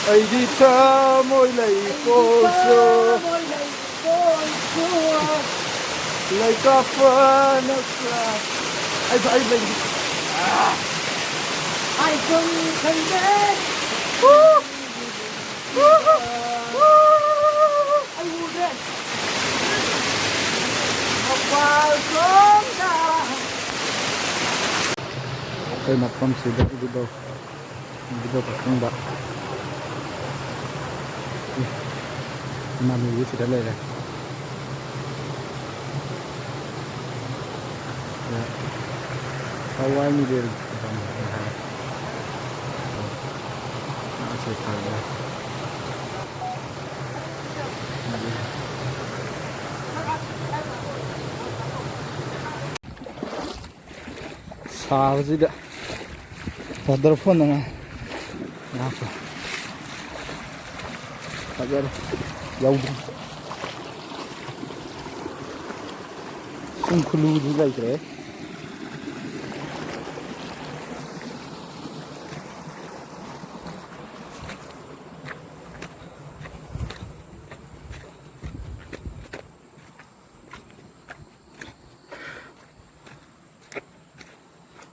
ai đi thơ môi lầy cô xưa lấy cà phê nước là ai mình ai không thân đến anh ngu đấy học vào sớm ra đây là con sử dụng video không bạn mà mình sẽ lấy này Hawaii ni dia masih tahu sao gì đó Waterfall nè apa tak ada jauh sungkulu juga kira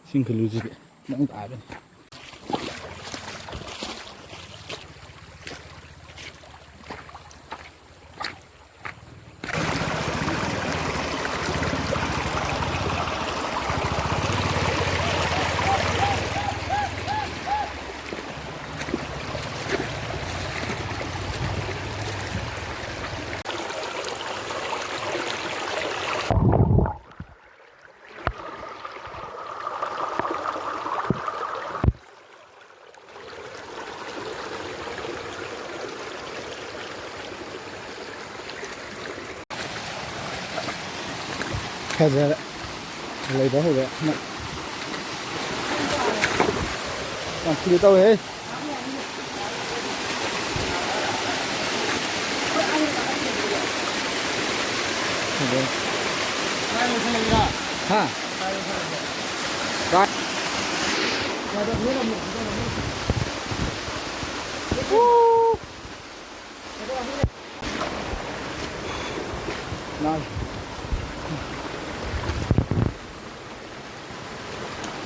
sungkulu juga nang ada ra lấy đó rồi đấy làm gì tao hết ha rồi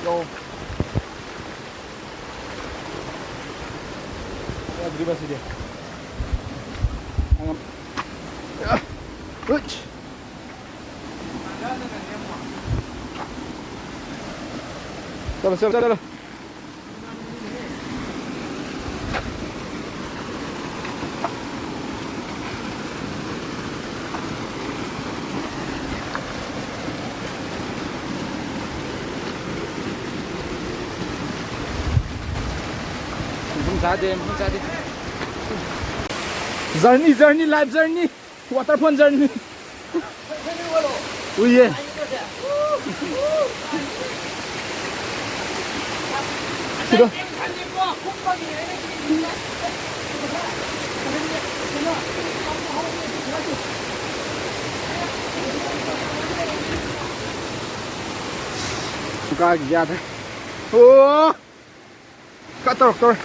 Yo. Ya, beri basi dia. Angam. Ya. Uch. Sabar. Journey, life journey, waterfall journey. Oh yeah. Sudah. Buka gaya deh. Oh, kotor.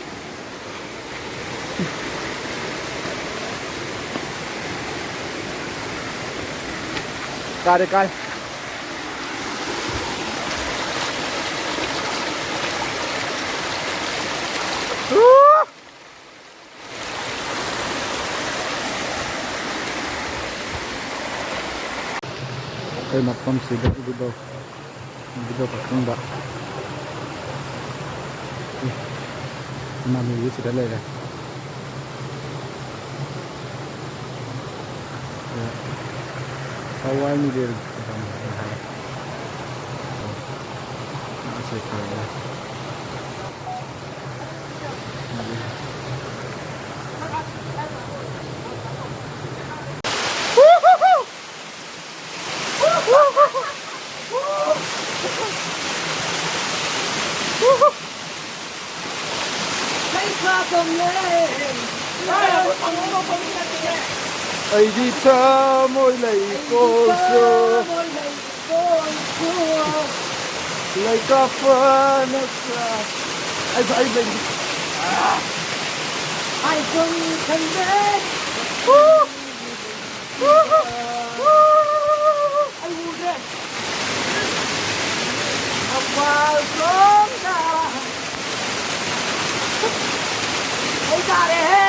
Cai. Đây là con sử dụng video không bạn mà mình sẽ lấy này Hawaii ni dia masih tahu ai đi thơ môi lầy cô xưa like a furnace. Ay, mình. Ai không thân đến. Ai vui thế. Học vào xuống ta. Ôi ta đây.